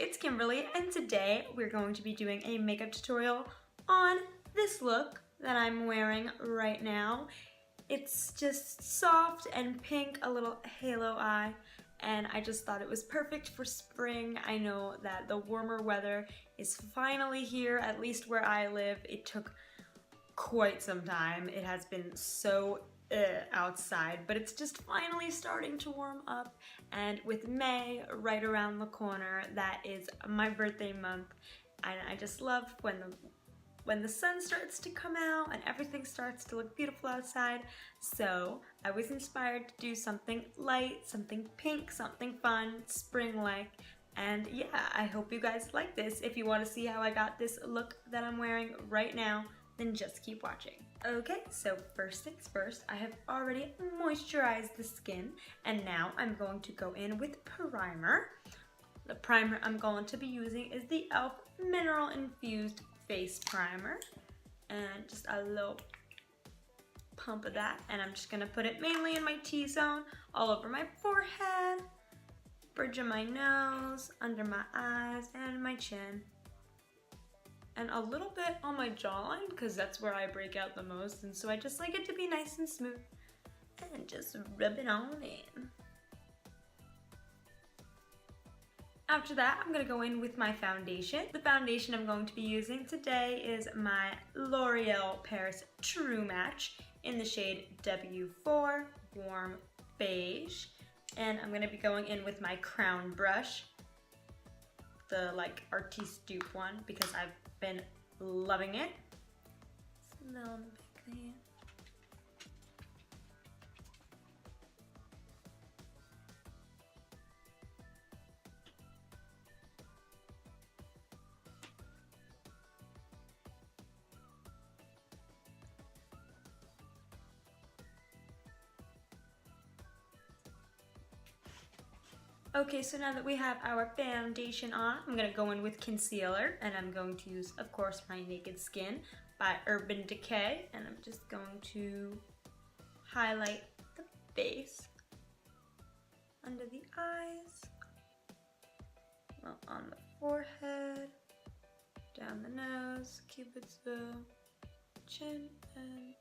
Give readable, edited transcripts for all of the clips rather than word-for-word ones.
it's Kimberly, and today we're going to be doing a makeup tutorial on this look that I'm wearing right now. It's just soft and pink, a little halo eye, and I just thought it was perfect for spring. I know that the warmer weather is finally here, at least where I live. It took quite some time. It has been so outside, but it's just finally starting to warm up, and with May right around the corner, that is my birthday month, and I just love when the sun starts to come out and everything starts to look beautiful outside. So I was inspired to do something light, something pink, something fun, spring-like, and yeah, I hope you guys like this. If you want to see how I got this look that I'm wearing right now, then just keep watching. Okay, so first things first, I have already moisturized the skin, and now I'm going to go in with primer. The primer I'm going to be using is the e.l.f. Mineral Infused Face Primer, and just a little pump of that, and I'm just gonna put it mainly in my T-zone, all over my forehead, bridge of my nose, under my eyes, and my chin. And a little bit on my jawline, because that's where I break out the most, and so I just like it to be nice and smooth, and just rub it on in. After that, I'm going to go in with my foundation. The foundation I'm going to be using today is my L'Oreal Paris True Match in the shade W4 Warm Beige, and I'm going to be going in with my crown brush, the like artiste dupe one, because I've been loving it. It's a little bit there. Okay, so now that we have our foundation on, I'm going to go in with concealer, and I'm going to use, of course, my Naked Skin by Urban Decay, and I'm just going to highlight the face, under the eyes, well, on the forehead, down the nose, Cupid's bow, chin, and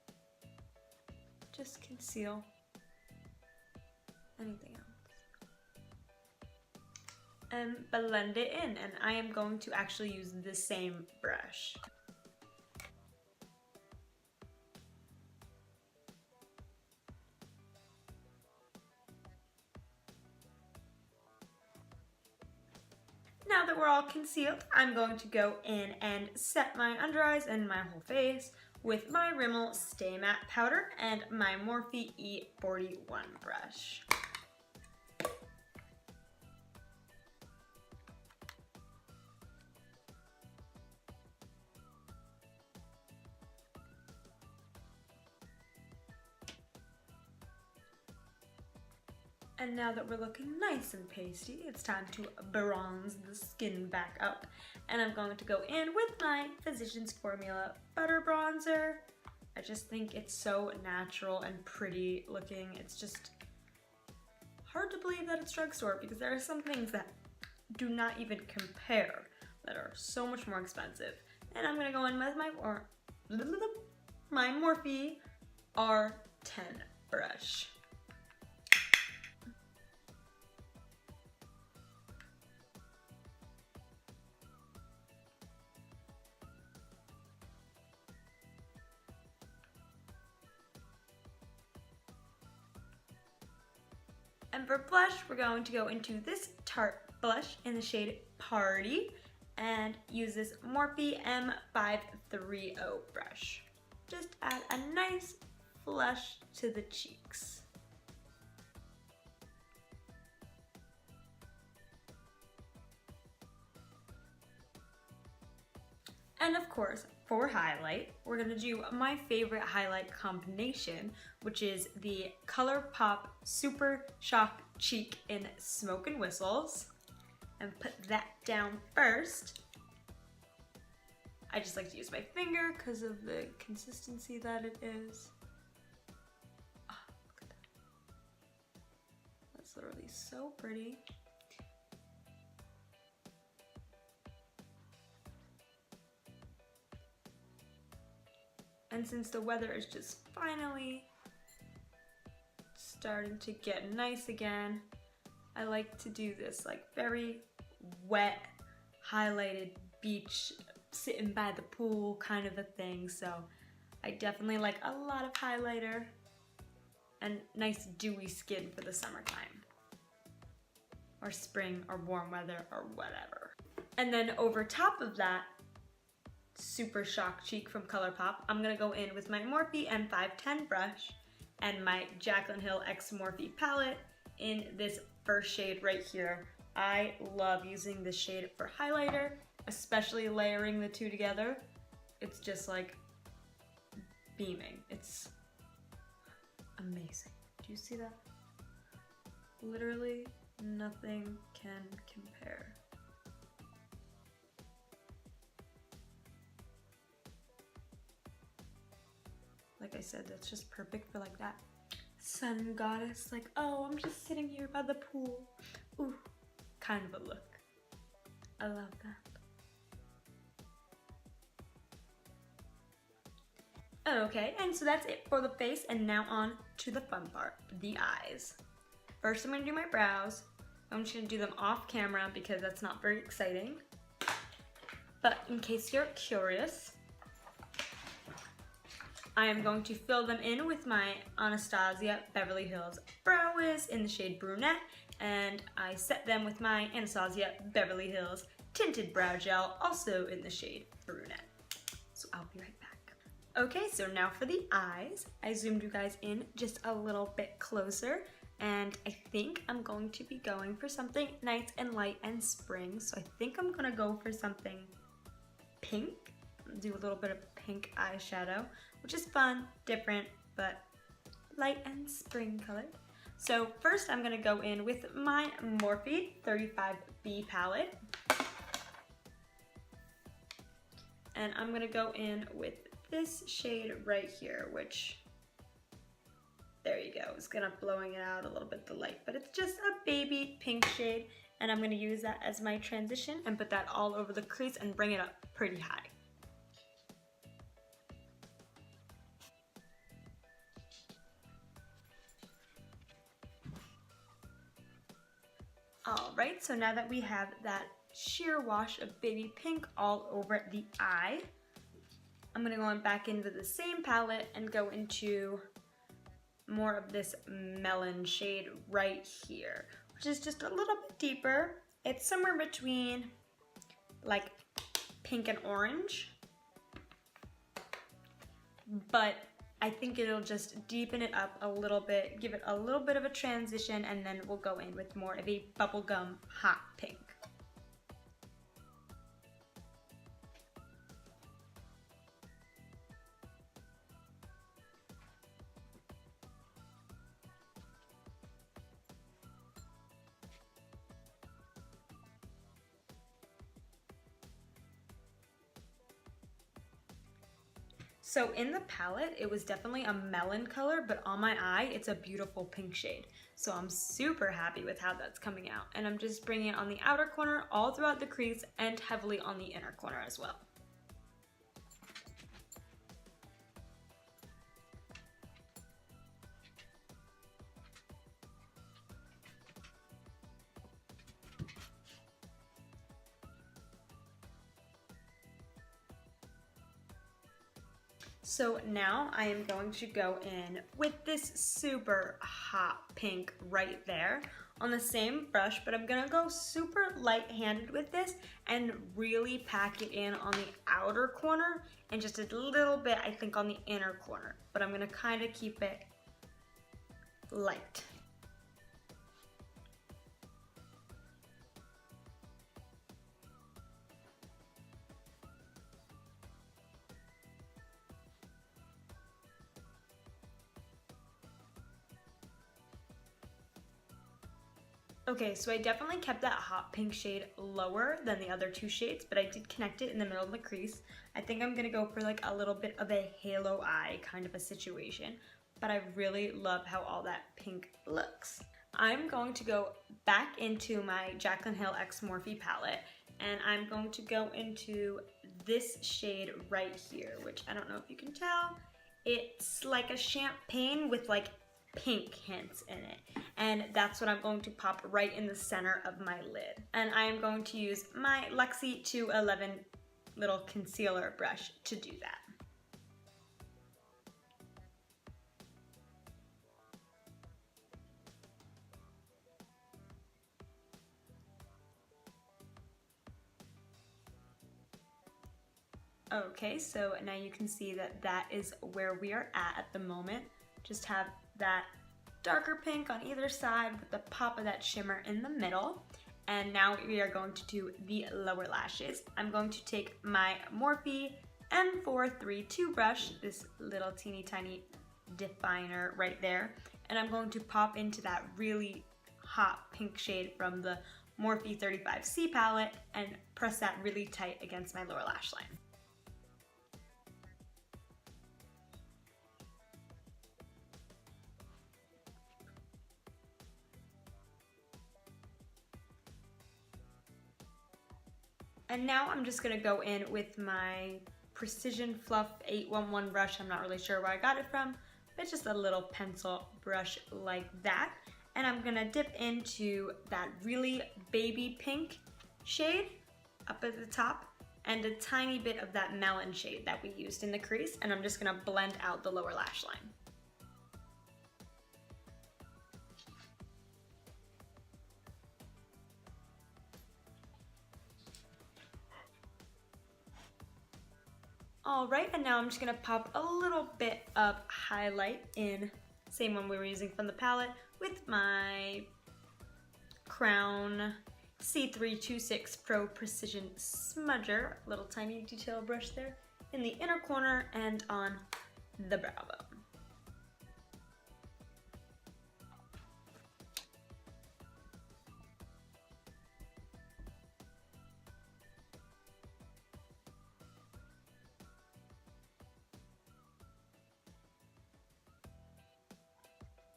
just conceal anything else. And blend it in, and I am going to actually use the same brush. Now that we're all concealed, I'm going to go in and set my under eyes and my whole face with my Rimmel Stay Matte powder and my Morphe E41 brush. And now that we're looking nice and pasty, it's time to bronze the skin back up. And I'm going to go in with my Physicians Formula Butter Bronzer. I just think it's so natural and pretty looking. It's just hard to believe that it's drugstore, because there are some things that do not even compare that are so much more expensive. And I'm gonna go in with my Morphe R10 brush. And for blush, we're going to go into this Tarte blush in the shade Paaarty and use this Morphe M530 brush. Just add a nice flush to the cheeks. And of course, for highlight, we're gonna do my favorite highlight combination, which is the ColourPop Super Shock Cheek in Smokin' Whistles. And put that down first. I just like to use my finger because of the consistency that it is. Oh, look at that. That's literally so pretty. And since the weather is just finally starting to get nice again, I like to do this like very wet, highlighted beach, sitting by the pool kind of a thing. So I definitely like a lot of highlighter and nice dewy skin for the summertime or spring or warm weather or whatever. And then over top of that, super shock cheek from ColourPop, I'm gonna go in with my Morphe M510 brush and my Jaclyn Hill X Morphe palette in this first shade right here. I love using this shade for highlighter, especially layering the two together. It's just like beaming. It's amazing. Do you see that? Literally nothing can compare. Like I said, that's just perfect for like that sun goddess, like, oh, I'm just sitting here by the pool. Ooh, kind of a look. I love that. Okay, and so that's it for the face, and now on to the fun part, the eyes. First, I'm gonna do my brows. I'm just gonna do them off camera because that's not very exciting. But in case you're curious, I am going to fill them in with my Anastasia Beverly Hills Brow Wiz in the shade Brunette, and I set them with my Anastasia Beverly Hills Tinted Brow Gel, also in the shade Brunette. So I'll be right back. Okay, so now for the eyes. I zoomed you guys in just a little bit closer, and I think I'm going to be going for something nice and light and spring. So I think I'm gonna go for something pink. Do a little bit of pink eyeshadow, which is fun, different, but light and spring colored. So first I'm gonna go in with my Morphe 35B palette. And I'm gonna go in with this shade right here, which, there you go. It's gonna blowing it out a little bit, the light, but it's just a baby pink shade. And I'm gonna use that as my transition and put that all over the crease and bring it up pretty high. Alright, so now that we have that sheer wash of baby pink all over the eye, I'm going to go back into the same palette and go into more of this melon shade right here, which is just a little bit deeper. It's somewhere between like pink and orange, but I think it'll just deepen it up a little bit, give it a little bit of a transition, and then we'll go in with more of a bubblegum hot pink. So in the palette, it was definitely a melon color, but on my eye, it's a beautiful pink shade. So I'm super happy with how that's coming out. And I'm just bringing it on the outer corner, all throughout the crease, and heavily on the inner corner as well. So now I am going to go in with this super hot pink right there on the same brush, but I'm gonna go super light-handed with this and really pack it in on the outer corner and just a little bit, I think, on the inner corner, but I'm gonna kind of keep it light. Okay, so I definitely kept that hot pink shade lower than the other two shades, but I did connect it in the middle of the crease. I think I'm gonna go for like a little bit of a halo eye kind of a situation, but I really love how all that pink looks. I'm going to go back into my Jaclyn Hill X Morphe palette, and I'm going to go into this shade right here, which I don't know if you can tell. It's like a champagne with like pink hints in it, and that's what I'm going to pop right in the center of my lid. And I am going to use my Luxie 211 little concealer brush to do that. Okay, so now you can see that that is where we are at the moment. Just have that darker pink on either side with the pop of that shimmer in the middle. And now we are going to do the lower lashes. I'm going to take my Morphe M432 brush, this little teeny tiny definer right there, and I'm going to pop into that really hot pink shade from the Morphe 35C palette and press that really tight against my lower lash line. And now I'm just gonna go in with my Precision Fluff 811 brush. I'm not really sure where I got it from. It's just a little pencil brush like that. And I'm gonna dip into that really baby pink shade up at the top and a tiny bit of that melon shade that we used in the crease. And I'm just gonna blend out the lower lash line. Alright, and now I'm just going to pop a little bit of highlight in, same one we were using from the palette, with my Crown C326 Pro Precision Smudger, little tiny detail brush there, in the inner corner and on the brow bone.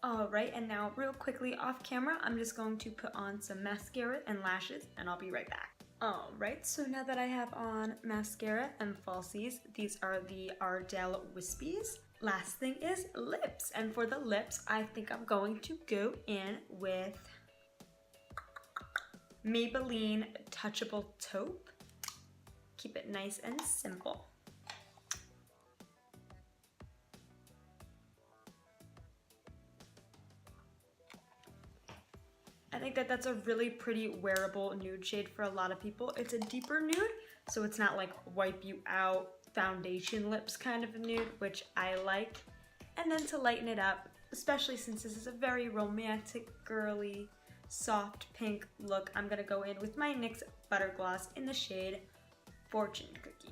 Alright, and now real quickly off camera, I'm just going to put on some mascara and lashes, and I'll be right back. Alright, so now that I have on mascara and falsies, these are the Ardel Whispies. Last thing is lips, and for the lips, I think I'm going to go in with Maybelline Touchable Taupe. Keep it nice and simple. I think that that's a really pretty wearable nude shade for a lot of people. It's a deeper nude, so it's not like wipe you out foundation lips kind of a nude, which I like. And then to lighten it up, especially since this is a very romantic, girly, soft pink look, I'm gonna go in with my NYX Butter Gloss in the shade Fortune Cookie.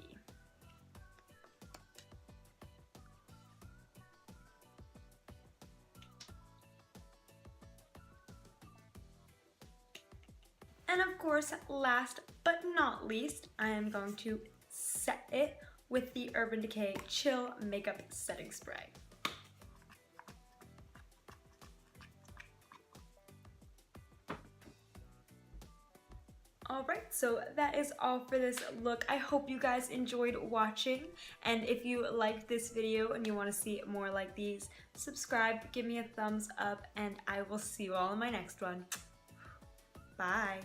And of course, last but not least, I am going to set it with the Urban Decay Chill Makeup Setting Spray. Alright, so that is all for this look. I hope you guys enjoyed watching, and if you liked this video and you want to see more like these, subscribe, give me a thumbs up, and I will see you all in my next one. Bye!